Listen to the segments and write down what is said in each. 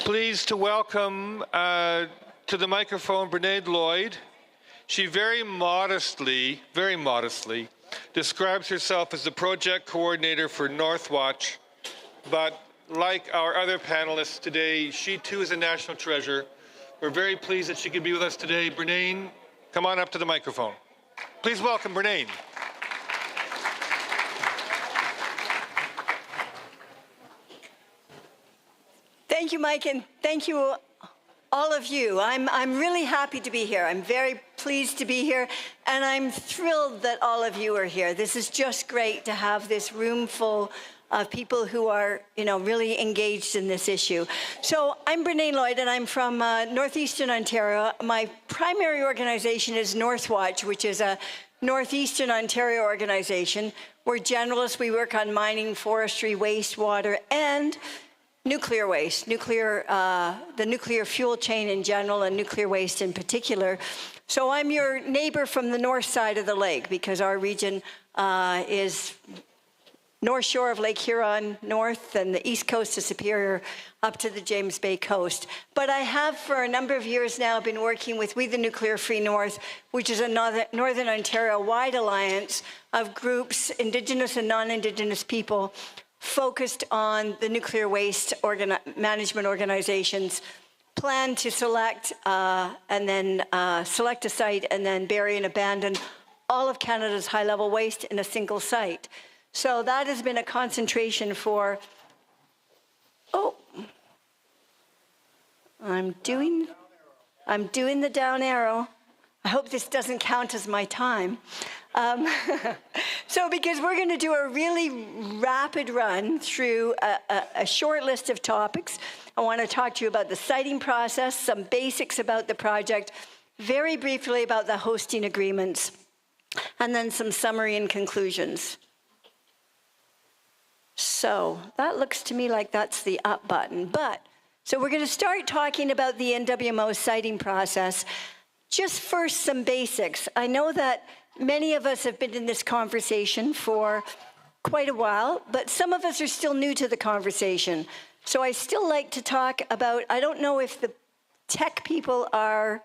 Pleased to welcome to the microphone Brennain Lloyd. She very modestly describes herself as the project coordinator for Northwatch, but like our other panelists today, she too is a national treasure. We're very pleased that she could be with us today. Brennain, come on up to the microphone. Please welcome Brennain. Thank you, Mike, and thank you, all of you. I'm really happy to be here. I'm very pleased to be here, and I'm thrilled that all of you are here. This is just great to have this room full of people who are, really engaged in this issue. So I'm Brennain Lloyd, and I'm from Northeastern Ontario. My primary organization is Northwatch, which is a Northeastern Ontario organization. We're generalists. We work on mining, forestry, wastewater, and nuclear waste, the nuclear fuel chain in general and nuclear waste in particular. So I'm your neighbor from the north side of the lake because our region is north shore of Lake Huron north and the east coast of Superior up to the James Bay coast. But I have for a number of years now been working with We the Nuclear Free North, which is a Northern Ontario-wide alliance of groups, Indigenous and non-Indigenous people, focused on the nuclear waste management organizations, plan to select and then select a site and then bury and abandon all of Canada's high-level waste in a single site. So that has been a concentration for, I'm doing the down arrow. I hope this doesn't count as my time. So because we're going to do a really rapid run through a short list of topics, I want to talk to you about the siting process, some basics about the project, very briefly about the hosting agreements, and then some summary and conclusions. So that looks to me like that's the up button. So we're going to start talking about the NWMO siting process. Just first, some basics. I know that many of us have been in this conversation for quite a while, but some of us are still new to the conversation. So I still like to talk about, I don't know if the tech people are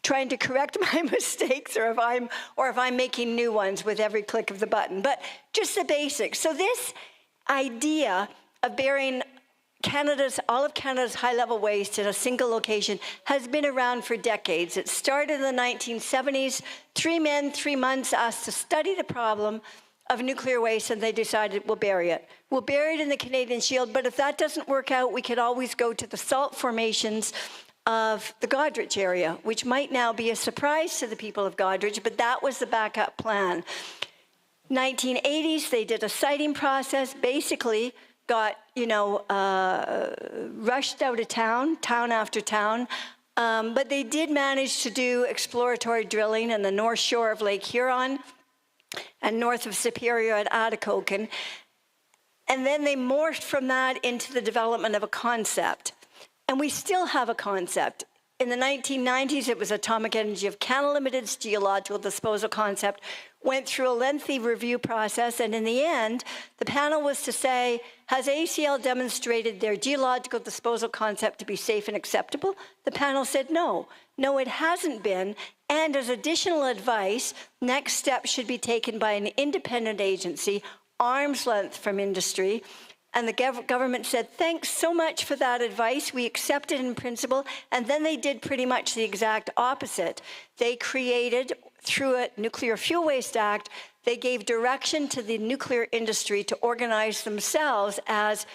trying to correct my mistakes or if I'm making new ones with every click of the button, but just the basics. So this idea of burying all of Canada's high-level waste in a single location has been around for decades. It started in the 1970s. 3 men, 3 months asked to study the problem of nuclear waste, and they decided we'll bury it. We'll bury it in the Canadian Shield, but if that doesn't work out, we could always go to the salt formations of the Goderich area, which might now be a surprise to the people of Goderich, but that was the backup plan. 1980s, they did a siting process, basically got, rushed out of town after town, but they did manage to do exploratory drilling in the north shore of Lake Huron and north of Superior at Atikokan. And then they morphed from that into the development of a concept. And we still have a concept. In the 1990s, it was Atomic Energy of Canada Limited's geological disposal concept, went through a lengthy review process, and in the end, the panel was to say, has ACL demonstrated their geological disposal concept to be safe and acceptable? The panel said no. No, it hasn't been, and as additional advice, next steps should be taken by an independent agency, arm's length from industry. And the government said, thanks so much for that advice. We accept it in principle. And then they did pretty much the exact opposite. They created, through a Nuclear Fuel Waste Act, they gave direction to the nuclear industry to organize themselves as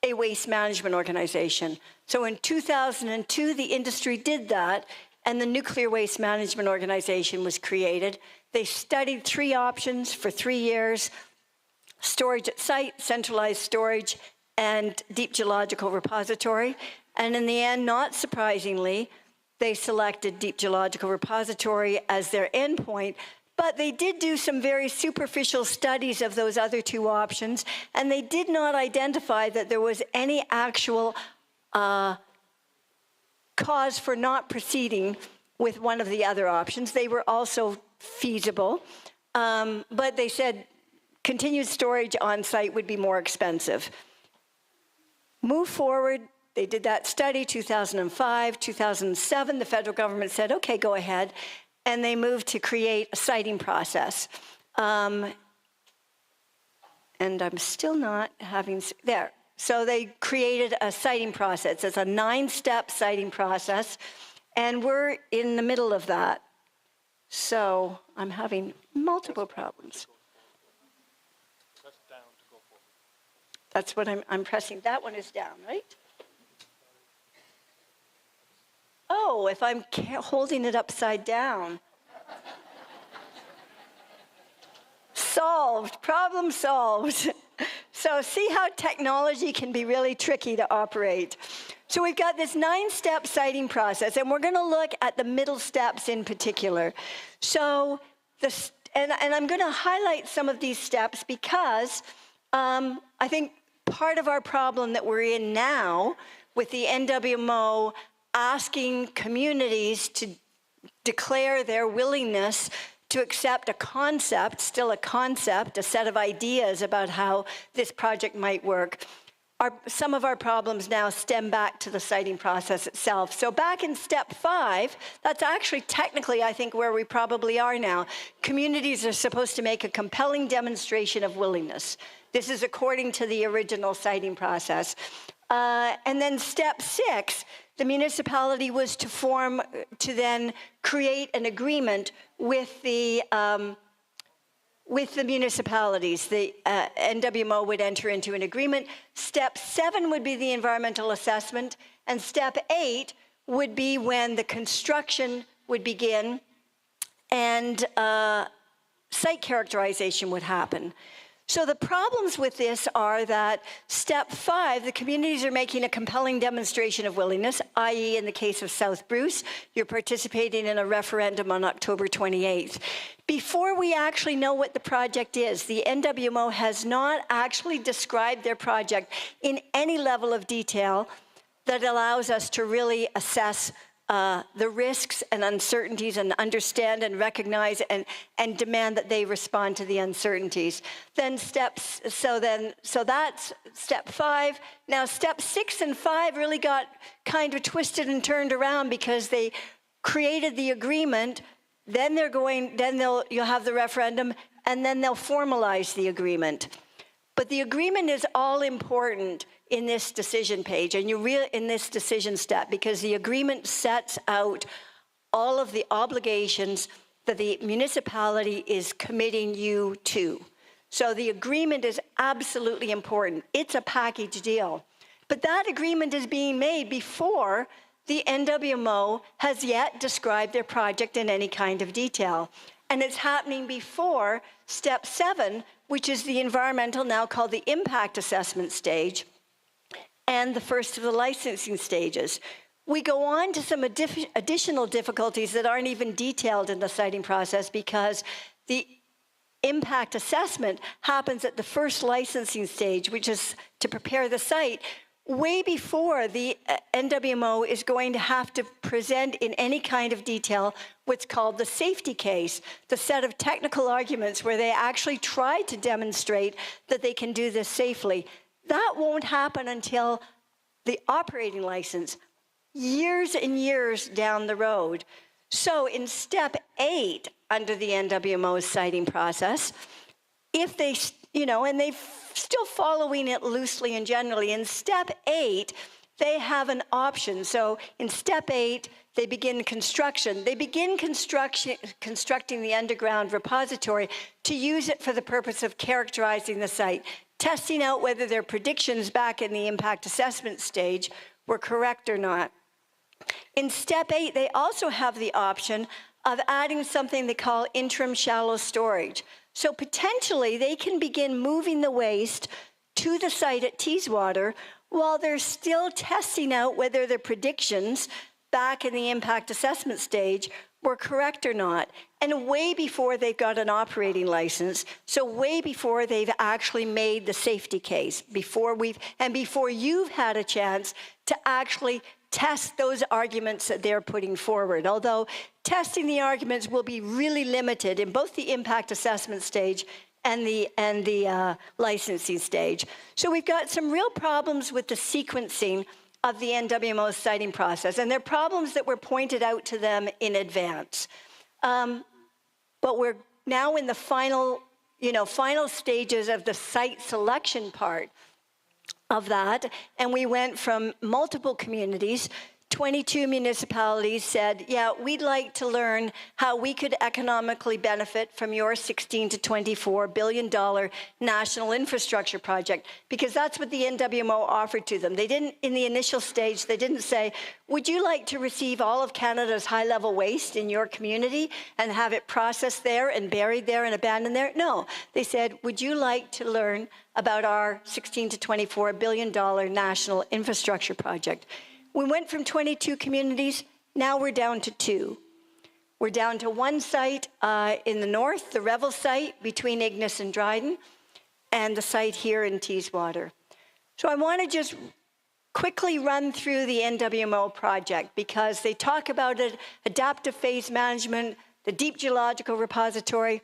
a waste management organization. So in 2002, the industry did that, and the Nuclear Waste Management Organization was created. They studied 3 options for 3 years: storage at site, centralized storage, and deep geological repository. And in the end, not surprisingly, they selected deep geological repository as their endpoint, but they did do some very superficial studies of those other 2 options, and they did not identify that there was any actual cause for not proceeding with one of the other options. They were also feasible, but they said continued storage on site would be more expensive. Move forward They did that study, 2005, 2007. The federal government said, okay, go ahead. And they moved to create a siting process. And I'm still not having, there. So they created a siting process. It's a 9-step siting process. And we're in the middle of that. So I'm having multiple problems. That's what I'm pressing. That one is down, right? Oh, if I'm holding it upside down. Solved, problem solved. So see how technology can be really tricky to operate. So we've got this 9-step siting process, and we're going to look at the middle steps in particular. So, and I'm going to highlight some of these steps because I think part of our problem that we're in now with the NWMO asking communities to declare their willingness to accept a concept, still a concept, a set of ideas about how this project might work. Some of our problems now stem back to the siting process itself. So back in step 5, that's actually technically, I think, where we probably are now. Communities are supposed to make a compelling demonstration of willingness. This is according to the original siting process. And then step 6, the municipality was to then create an agreement with the municipalities. The NWMO would enter into an agreement. Step 7 would be the environmental assessment, and step 8 would be when the construction would begin and site characterization would happen. So the problems with this are that step 5, the communities are making a compelling demonstration of willingness, i.e. in the case of South Bruce, you're participating in a referendum on October 28th. Before we actually know what the project is, the NWMO has not actually described their project in any level of detail that allows us to really assess the risks and uncertainties and understand and recognize and demand that they respond to the uncertainties. Then so that's step 5. Now step 6 and 5 really got kind of twisted and turned around because they created the agreement, then you'll have the referendum, and then they'll formalize the agreement. But the agreement is all important in this decision page, and in this decision step, because the agreement sets out all of the obligations that the municipality is committing you to. So the agreement is absolutely important. It's a package deal. But that agreement is being made before the NWMO has yet described their project in any kind of detail. And it's happening before step 7, which is the environmental, now called the impact assessment stage, and the first of the licensing stages. We go on to some additional difficulties that aren't even detailed in the siting process because the impact assessment happens at the first licensing stage, which is to prepare the site, way before the NWMO is going to have to present in any kind of detail what's called the safety case, the set of technical arguments where they actually try to demonstrate that they can do this safely. That won't happen until the operating license, years and years down the road. So in step 8 under the NWMO's siting process, if they, and they're still following it loosely and generally, in step 8, they have an option. So in step 8, they begin construction. They begin constructing the underground repository to use it for the purpose of characterizing the site, testing out whether their predictions back in the impact assessment stage were correct or not. In step 8, they also have the option of adding something they call interim shallow storage. So potentially, they can begin moving the waste to the site at Teeswater while they're still testing out whether their predictions back in the impact assessment stage were correct or not, and way before they've got an operating license, so way before they've actually made the safety case, before you've had a chance to actually test those arguments that they're putting forward. Although testing the arguments will be really limited in both the impact assessment stage and the licensing stage. So we've got some real problems with the sequencing of the NWMO siting process. And they're problems that were pointed out to them in advance. But we're now in the final stages of the site selection part of that. And we went from multiple communities. 22 municipalities said, yeah, we'd like to learn how we could economically benefit from your $16 to $24 billion national infrastructure project, because that's what the NWMO offered to them. They didn't, in the initial stage, they didn't say, would you like to receive all of Canada's high-level waste in your community and have it processed there and buried there and abandoned there? No, they said, would you like to learn about our $16 to $24 billion national infrastructure project? We went from 22 communities, now we're down to 2. We're down to one site in the north, the Revel site between Ignis and Dryden, and the site here in Teeswater. So I want to just quickly run through the NWMO project, because they talk about it, adaptive phase management, the deep geological repository.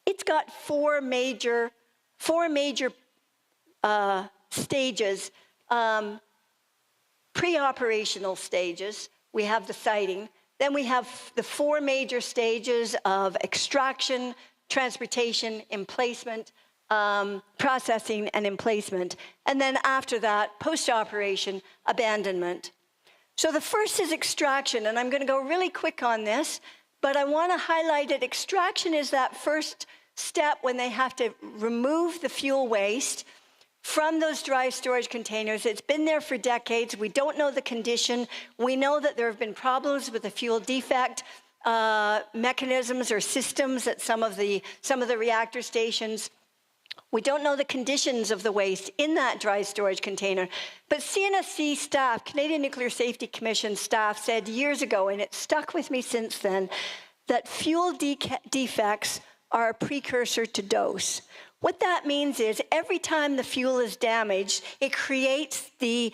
It's got four major stages. Pre-operational stages, we have the siting. Then we have the 4 major stages of extraction, transportation, emplacement, processing, and emplacement. And then after that, post-operation, abandonment. So the first is extraction, and I'm going to go really quick on this, but I want to highlight it. Extraction is that first step when they have to remove the fuel waste from those dry storage containers. It's been there for decades. We don't know the condition. We know that there have been problems with the fuel defect mechanisms or systems at some of the reactor stations. We don't know the conditions of the waste in that dry storage container. But CNSC staff, Canadian Nuclear Safety Commission staff, said years ago, and it stuck with me since then, that fuel defects are a precursor to dose. What that means is every time the fuel is damaged, it creates the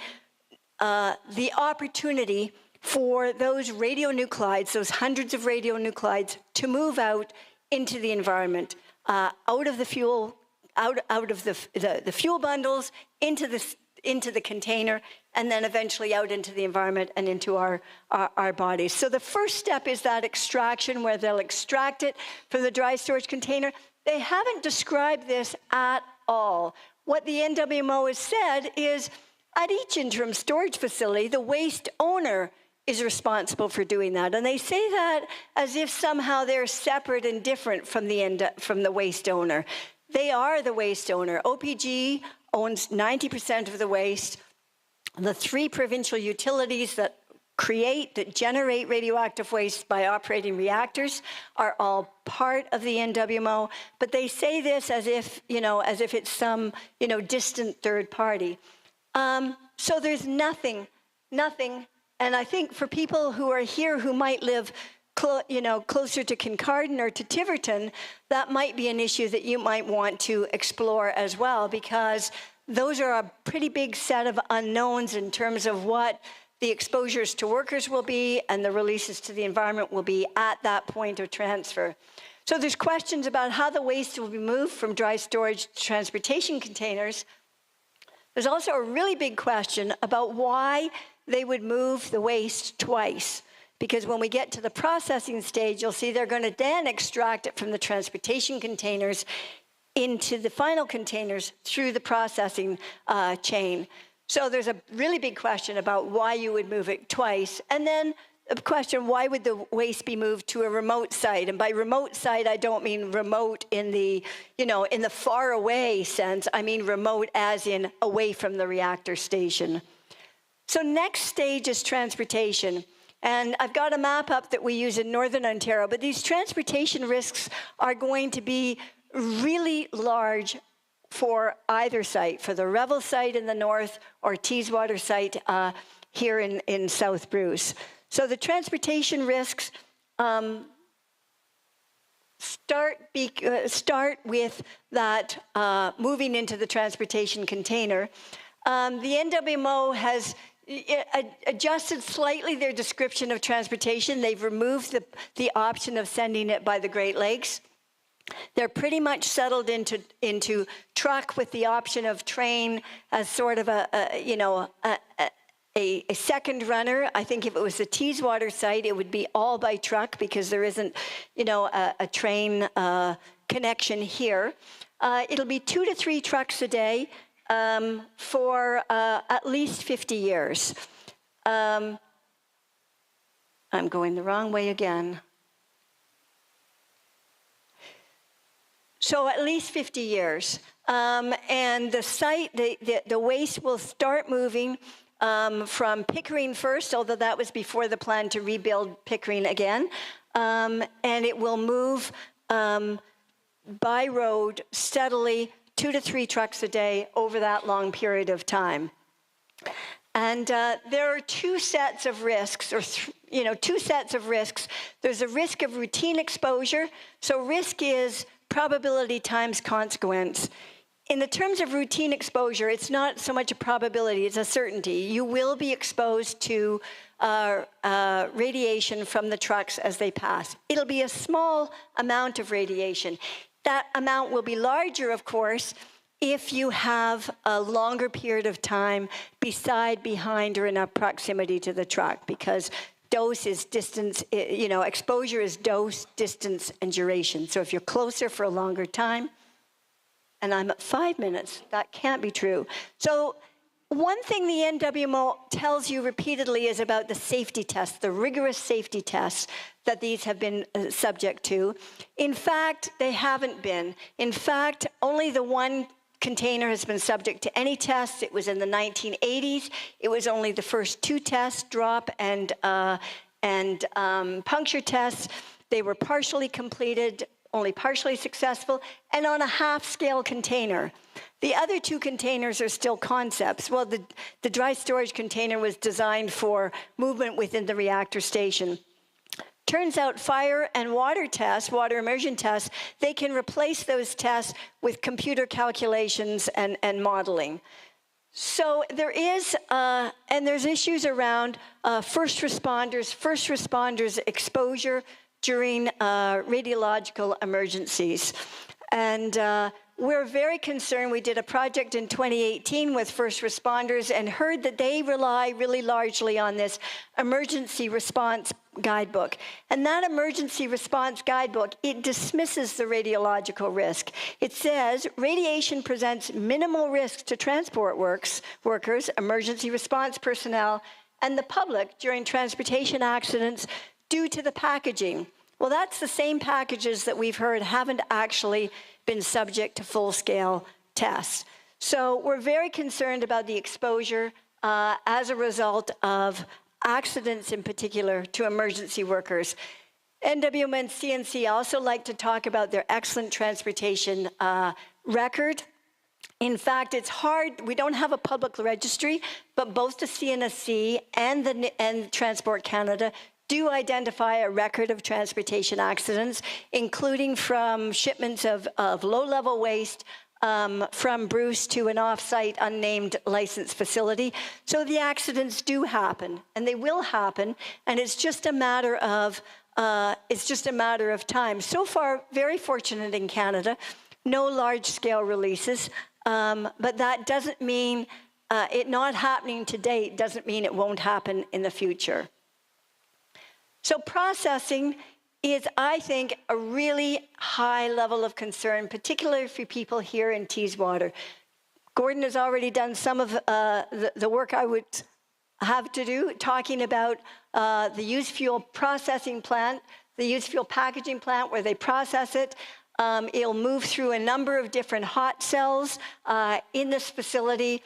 opportunity for those radionuclides, those hundreds of radionuclides, to move out into the environment, out of the fuel, out of the fuel bundles, into the container, and then eventually out into the environment and into our bodies. So the first step is that extraction, where they'll extract it from the dry storage container. They haven't described this at all. What the NWMO has said is, at each interim storage facility, the waste owner is responsible for doing that. And they say that as if somehow they're separate and different from the waste owner. They are the waste owner. OPG owns 90% of the waste. The 3 provincial utilities that generate radioactive waste by operating reactors are all part of the NWMO, but they say this as if it's some, distant third party. So there's nothing, and I think for people who are here who might live closer to Kincardine or to Tiverton, that might be an issue that you might want to explore as well, because those are a pretty big set of unknowns in terms of what the exposures to workers will be and the releases to the environment will be at that point of transfer. So there's questions about how the waste will be moved from dry storage to transportation containers. There's also a really big question about why they would move the waste twice. Because when we get to the processing stage, you'll see they're going to then extract it from the transportation containers into the final containers through the processing chain. So there's a really big question about why you would move it twice. And then a question, why would the waste be moved to a remote site? And by remote site, I don't mean remote in the, in the far away sense. I mean remote as in away from the reactor station. So next stage is transportation. And I've got a map up that we use in Northern Ontario, but these transportation risks are going to be really large for either site, for the Revel site in the north or Teeswater site here in South Bruce. So the transportation risks start with that moving into the transportation container. The NWMO has adjusted slightly their description of transportation. They've removed the option of sending it by the Great Lakes. They're pretty much settled into truck with the option of train as sort of a second runner. I think if it was the Teeswater site, it would be all by truck because there isn't, a train connection here. It'll be 2 to 3 trucks a day for at least 50 years. I'm going the wrong way again. So at least 50 years. And the site, the waste will start moving from Pickering first, although that was before the plan to rebuild Pickering again. And it will move by road steadily, 2 to 3 trucks a day over that long period of time. And there are 2 sets of risks, or 2 sets of risks. There's a risk of routine exposure. So risk is probability times consequence. In the terms of routine exposure, it's not so much a probability, it's a certainty. You will be exposed to radiation from the trucks as they pass. It'll be a small amount of radiation. That amount will be larger, of course, if you have a longer period of time beside, behind, or in a proximity to the truck, because dose is distance, exposure is dose, distance, and duration. So if you're closer for a longer time, and I'm at 5 minutes, that can't be true. So one thing the NWMO tells you repeatedly is about the safety tests, the rigorous safety tests that these have been subject to. In fact, they haven't been. In fact, only the one container has been subject to any tests. It was in the 1980s. It was only the first 2 tests, drop and puncture tests. They were partially completed, only partially successful, and on a half-scale container. The other 2 containers are still concepts. Well, the dry storage container was designed for movement within the reactor station. Turns out fire and water tests, water immersion tests, they can replace those tests with computer calculations and modeling. So there is, and there's issues around first responders exposure during radiological emergencies. And we're very concerned. We did a project in 2018 with first responders and heard that they rely really largely on this emergency response guidebook. And that emergency response guidebook, it dismisses the radiological risk. It says radiation presents minimal risk to transport workers, emergency response personnel, and the public during transportation accidents due to the packaging. Well, that's the same packages that we've heard haven't actually been subject to full-scale tests. So we're very concerned about the exposure as a result of accidents in particular to emergency workers. NWM and CNC also like to talk about their excellent transportation record. In fact, it's hard, we don't have a public registry, but both the CNSC and Transport Canada do identify a record of transportation accidents, including from shipments of low-level waste from Bruce to an off-site unnamed licensed facility. So the accidents do happen, and they will happen, and it's just a matter of time. So far, very fortunate in Canada, no large-scale releases, but that doesn't mean it not happening to date doesn't mean it won't happen in the future. So processing is, I think, a really high level of concern, particularly for people here in Teeswater. Gordon has already done some of the work I would have to do, talking about the used fuel processing plant, the used fuel packaging plant where they process it. It'll move through a number of different hot cells in this facility.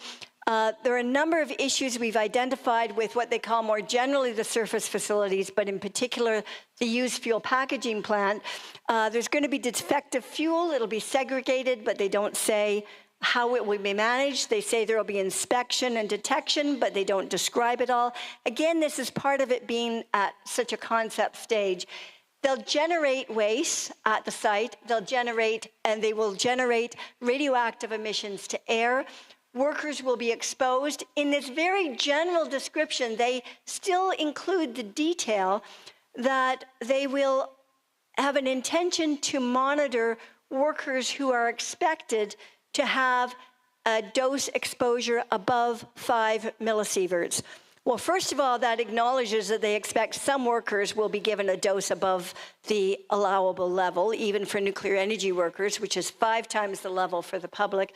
There are a number of issues we've identified with what they call more generally the surface facilities, but in particular the used fuel packaging plant. There's going to be defective fuel. It'll be segregated, but they don't say how it will be managed. They say there will be inspection and detection, but they don't describe it all. Again, this is part of it being at such a concept stage. They'll generate waste at the site. They will generate radioactive emissions to air. Workers will be exposed. In this very general description, they still include the detail that they will have an intention to monitor workers who are expected to have a dose exposure above 5 millisieverts. Well, first of all, that acknowledges that they expect some workers will be given a dose above the allowable level, even for nuclear energy workers, which is 5 times the level for the public.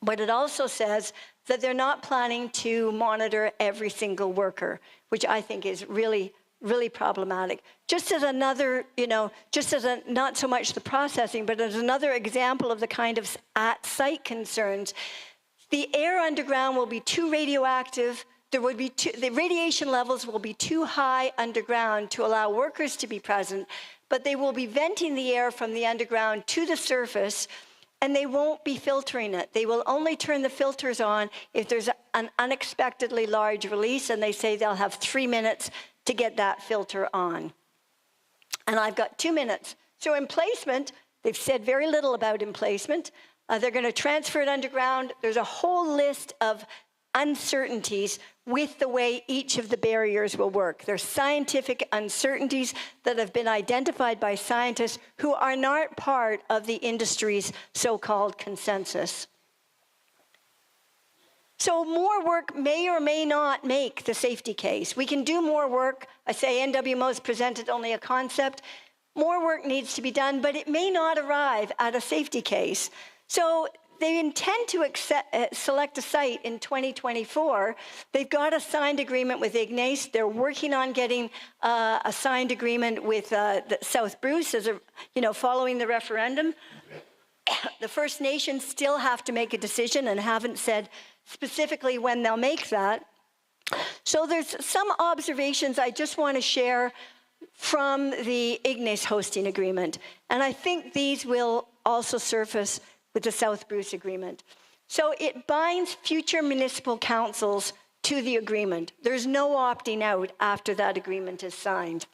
But it also says that they're not planning to monitor every single worker, which I think is really, really problematic. Just as another, not so much the processing, but as another example of the kind of at-site concerns, the air underground will be too radioactive. The radiation levels will be too high underground to allow workers to be present, but they will be venting the air from the underground to the surface, and they won't be filtering it. They will only turn the filters on if there's an unexpectedly large release, and they say they'll have 3 minutes to get that filter on. And I've got 2 minutes. So emplacement, they've said very little about emplacement. They're going to transfer it underground. There's a whole list of uncertainties with the way each of the barriers will work. There's scientific uncertainties that have been identified by scientists who are not part of the industry's so-called consensus. So more work may or may not make the safety case. We can do more work. I say NWMO's presented only a concept. More work needs to be done, but it may not arrive at a safety case. So they intend to select a site in 2024. They've got a signed agreement with Ignace. They're working on getting a signed agreement with the South Bruce following the referendum. The First Nations still have to make a decision and haven't said specifically when they'll make that. So there's some observations I just want to share from the Ignace hosting agreement. And I think these will also surface with the South Bruce agreement. So it binds future municipal councils to the agreement. There's no opting out after that agreement is signed.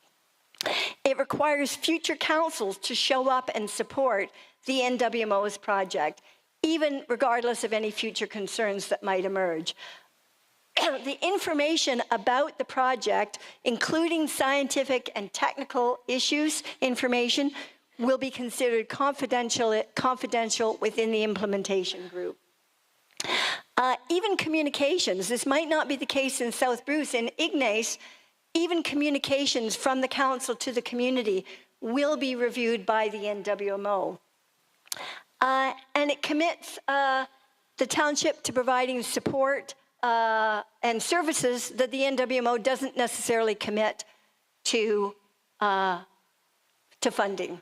It requires future councils to show up and support the NWMO's project, even regardless of any future concerns that might emerge. The information about the project, including scientific and technical issues information, will be considered confidential within the implementation group. Even communications, this might not be the case in South Bruce. In Ignace, even communications from the council to the community will be reviewed by the NWMO. And it commits the township to providing support and services that the NWMO doesn't necessarily commit to funding.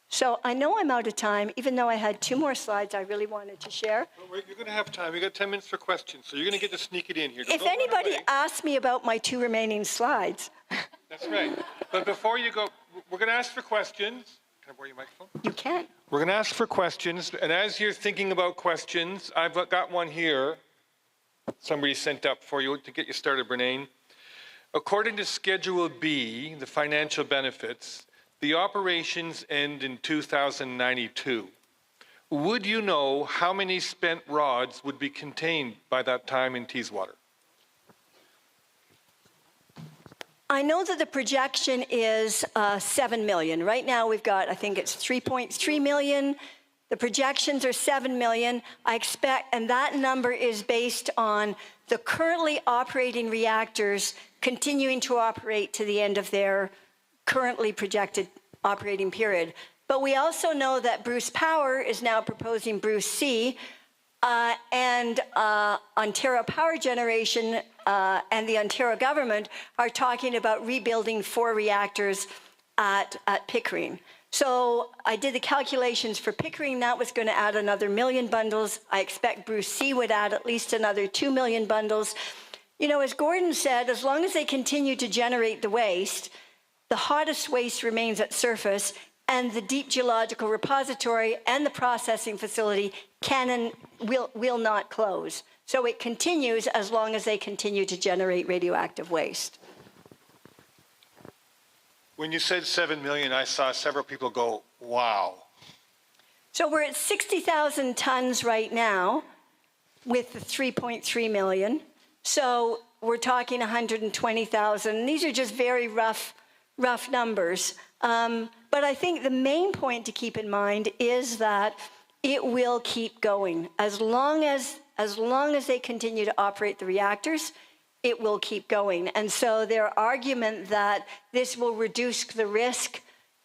So I know I'm out of time, even though I had 2 more slides I really wanted to share. Well, you're going to have time. You've got 10 minutes for questions, so you're going to get to sneak it in here. If anybody asks me about my 2 remaining slides. That's right. But before you go, we're going to ask for questions. Can I borrow your microphone? You can. We're going to ask for questions, and as you're thinking about questions, I've got one here. Somebody sent up for you to get you started, Brennain. According to Schedule B, the financial benefits, the operations end in 2092. Would you know how many spent rods would be contained by that time in Teeswater? I know that the projection is 7 million. Right now we've got, I think it's 3.3 million. The projections are 7 million. I expect, and that number is based on the currently operating reactors continuing to operate to the end of their currently projected operating period. But we also know that Bruce Power is now proposing Bruce C, and Ontario Power Generation and the Ontario government are talking about rebuilding 4 reactors at Pickering. So I did the calculations for Pickering. That was going to add another 1 million bundles. I expect Bruce C would add at least another 2 million bundles. You know, as Gordon said, as long as they continue to generate the waste, the hottest waste remains at surface, and the deep geological repository and the processing facility can and will not close. So it continues as long as they continue to generate radioactive waste. When you said 7 million, I saw several people go, wow. So we're at 60,000 tons right now with the 3.3 million. So we're talking 120,000. These are just very rough numbers. But I think the main point to keep in mind is that it will keep going. As long as they continue to operate the reactors, it will keep going. And so their argument that this will reduce the risk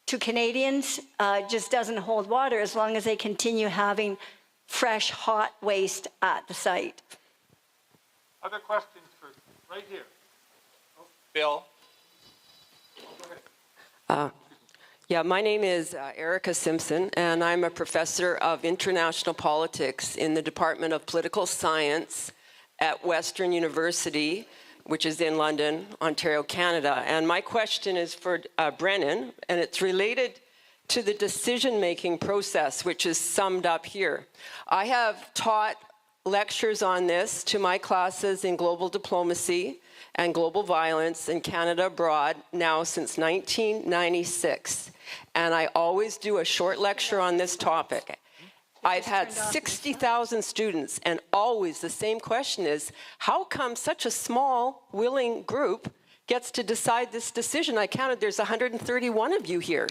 to Canadians just doesn't hold water as long as they continue having fresh, hot waste at the site. Other questions for right here? Bill? Yeah, my name is Erica Simpson, and I'm a professor of international politics in the Department of Political Science at Western University, which is in London, Ontario, Canada. And my question is for Brennain, and it's related to the decision-making process, which is summed up here. I have taught lectures on this to my classes in global diplomacy and global violence in Canada abroad now since 1996. And I always do a short lecture on this topic. I've had 60,000 students, and always the same question is, how come such a small, willing group gets to decide this decision? I counted there's 131 of you here.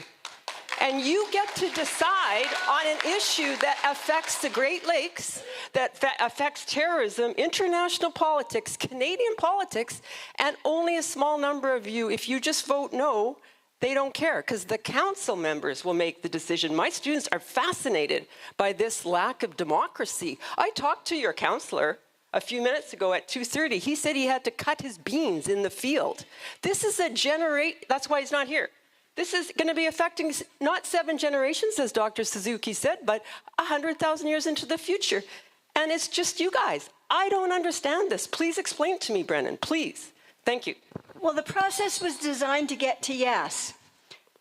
And you get to decide on an issue that affects the Great Lakes, that affects terrorism, international politics, Canadian politics, and only a small number of you, if you just vote no, they don't care, because the council members will make the decision. My students are fascinated by this lack of democracy. I talked to your counselor a few minutes ago at 2:30. He said he had to cut his beans in the field. This is that's why he's not here. This is going to be affecting not 7 generations, as Dr. Suzuki said, but 100,000 years into the future. And it's just you guys. I don't understand this. Please explain to me, Brennain, please. Thank you. Well, the process was designed to get to yes.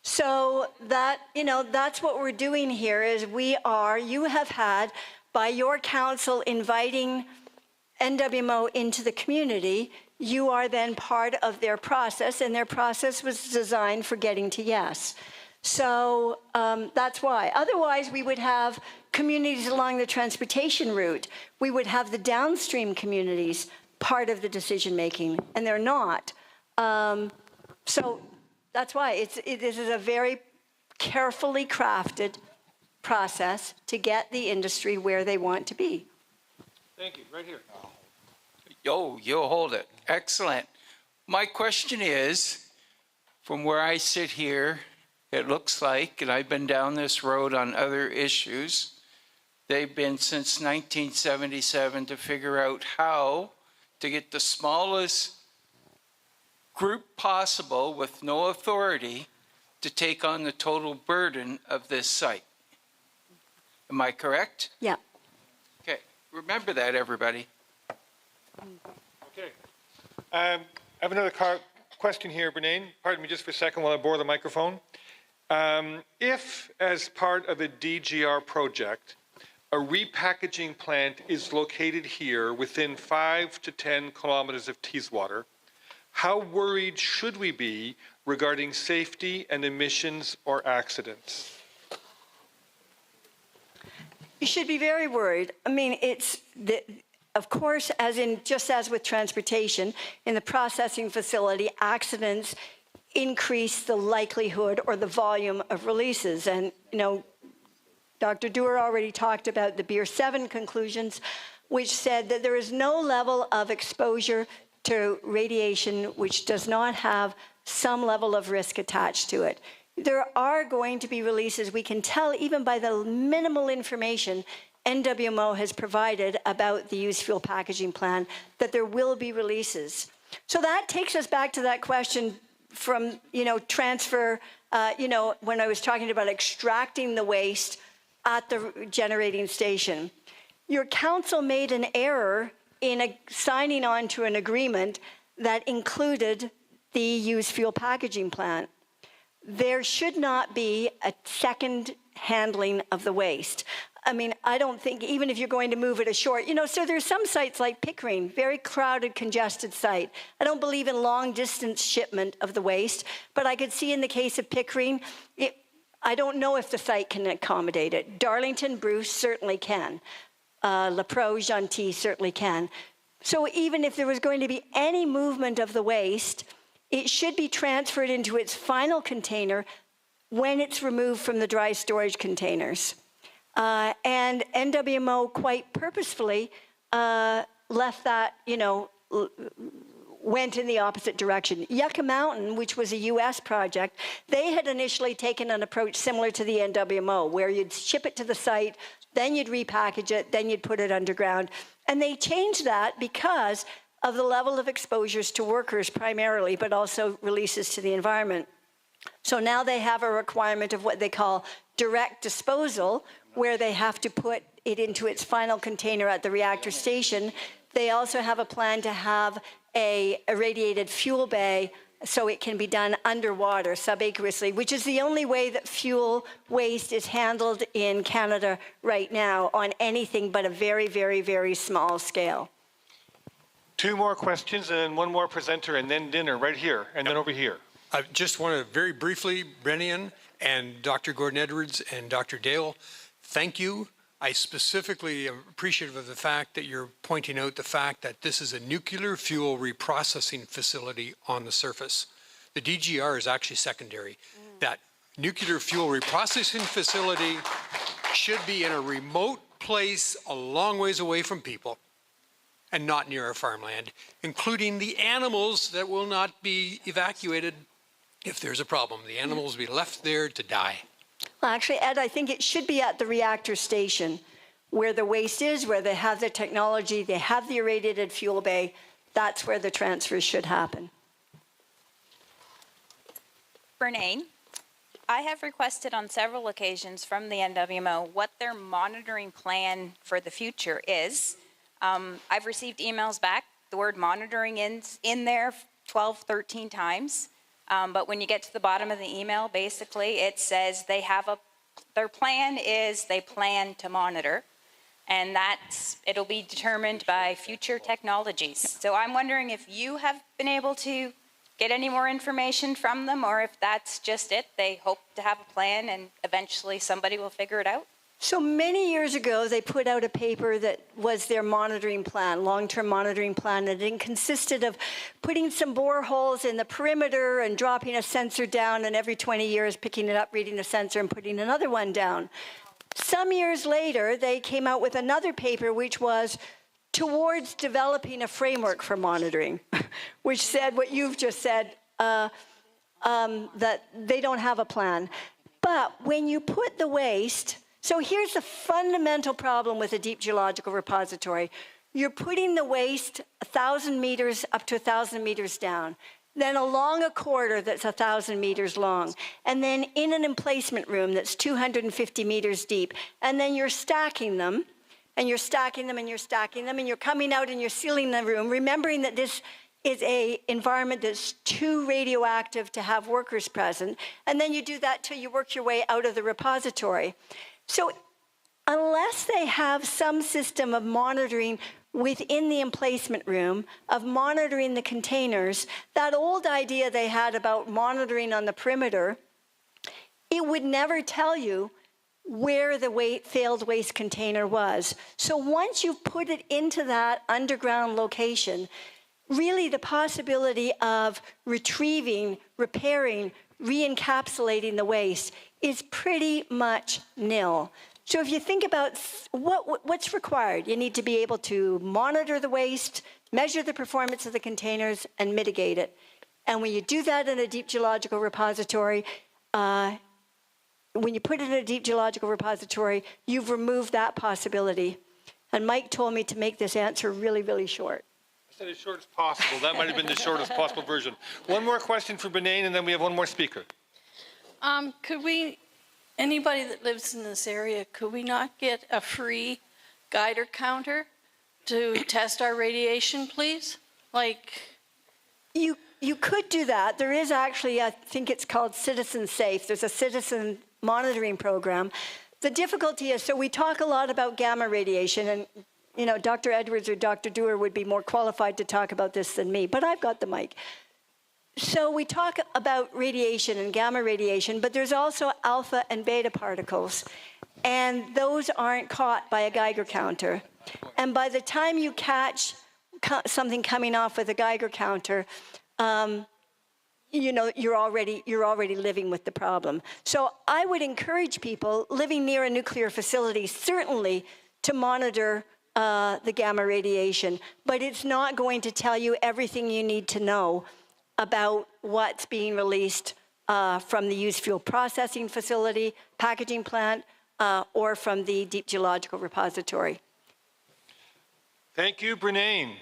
So that's what we're doing here is you have had, by your council inviting NWMO into the community, you are then part of their process, and their process was designed for getting to yes. So that's why. Otherwise, we would have communities along the transportation route. We would have the downstream communities part of the decision-making, and they're not. So that's why this is a very carefully crafted process to get the industry where they want to be. Thank you. Right here. You'll hold it. Excellent. My question is, from where I sit here, it looks like, and I've been down this road on other issues, they've been since 1977 to figure out how to get the smallest group possible with no authority to take on the total burden of this site. Am I correct? Yeah. Okay. Remember that, everybody. Okay. I have another question here, Brennain. Pardon me just for a second while I borrow the microphone. If, as part of a DGR project, a repackaging plant is located here within 5 to 10 kilometers of Teeswater, how worried should we be regarding safety and emissions or accidents? You should be very worried. I mean, of course, just as with transportation, in the processing facility, accidents increase the likelihood or the volume of releases. And, Dr. Dewar already talked about the Beer 7 conclusions, which said that there is no level of exposure to radiation which does not have some level of risk attached to it. There are going to be releases. We can tell even by the minimal information NWMO has provided about the used fuel packaging plan that there will be releases. So that takes us back to that question from, transfer, when I was talking about extracting the waste at the generating station. Your council made an error in signing on to an agreement that included the used fuel packaging plant. There should not be a second handling of the waste. I mean, I don't think, even if you're going to move it ashore, so there's some sites like Pickering, very crowded, congested site. I don't believe in long distance shipment of the waste, but I could see in the case of Pickering, I don't know if the site can accommodate it. Darlington, Bruce certainly can. La Pro, Gentil certainly can. So even if there was going to be any movement of the waste, it should be transferred into its final container when it's removed from the dry storage containers. And NWMO quite purposefully left that, went in the opposite direction. Yucca Mountain, which was a U.S. project, they had initially taken an approach similar to the NWMO, where you'd ship it to the site, then you'd repackage it, then you'd put it underground. And they changed that because of the level of exposures to workers primarily, but also releases to the environment. So now they have a requirement of what they call direct disposal, where they have to put it into its final container at the reactor station. They also have a plan to have a irradiated fuel bay so it can be done underwater, subaqueously, which is the only way that fuel waste is handled in Canada right now on anything but a very, very, very small scale. 2 more questions and one more presenter, and then dinner right here, and then over here. I just want to very briefly, Brennain and Dr. Gordon-Edwards and Dr. Dale, thank you. I specifically am appreciative of the fact that you're pointing out the fact that this is a nuclear fuel reprocessing facility on the surface. The DGR is actually secondary. That nuclear fuel reprocessing facility should be in a remote place a long ways away from people and not near our farmland, including the animals that will not be evacuated if there's a problem. The animals will be left there to die. Well, actually, Ed, I think it should be at the reactor station where the waste is, where they have the technology, they have the irradiated fuel bay. That's where the transfers should happen. Brennain, I have requested on several occasions from the NWMO what their monitoring plan for the future is. I've received emails back. The word monitoring is in there 12, 13 times. But when you get to the bottom of the email, basically it says they have their plan is they plan to monitor, and it'll be determined by future technologies. So I'm wondering if you have been able to get any more information from them, or if that's just it. They hope to have a plan and eventually somebody will figure it out. So many years ago, they put out a paper that was their monitoring plan, long-term monitoring plan, and it consisted of putting some boreholes in the perimeter and dropping a sensor down, and every 20 years picking it up, reading the sensor, and putting another one down. Some years later, they came out with another paper, which was towards developing a framework for monitoring, which said what you've just said, that they don't have a plan. But when you put the waste... So here's the fundamental problem with a deep geological repository. You're putting the waste 1,000 meters up to 1,000 meters down, then along a corridor that's 1,000 meters long, and then in an emplacement room that's 250 meters deep, and then you're stacking them, and you're stacking them, and you're stacking them, and you're coming out and you're sealing the room, remembering that this is an environment that's too radioactive to have workers present, and then you do that till you work your way out of the repository. So unless they have some system of monitoring within the emplacement room, of monitoring the containers, that old idea they had about monitoring on the perimeter, it would never tell you where the failed waste container was. So once you've put it into that underground location, really the possibility of retrieving, repairing, re-encapsulating the waste is pretty much nil. So if you think about what's required, you need to be able to monitor the waste, measure the performance of the containers, and mitigate it. And when you do that in a deep geological repository, when you put it in a deep geological repository, you've removed that possibility. And Mike told me to make this answer really, really short. I said as short as possible. That might have been the shortest possible version. One more question for Brennain, and then we have one more speaker. Could we, anybody that lives in this area, could we not get a free Geiger counter to test our radiation, please? You could do that. There is actually, I think it's called Citizen Safe. There's a citizen monitoring program. The difficulty is, so we talk a lot about gamma radiation, and Dr. Edwards or Dr. Dewar would be more qualified to talk about this than me, but I've got the mic. So we talk about radiation and gamma radiation, but there's also alpha and beta particles, and those aren't caught by a Geiger counter. And by the time you catch something coming off with a Geiger counter, you know, you're already living with the problem. So I would encourage people living near a nuclear facility certainly to monitor the gamma radiation, but it's not going to tell you everything you need to know about what's being released from the used fuel processing facility, packaging plant, or from the deep geological repository. Thank you, Brennain.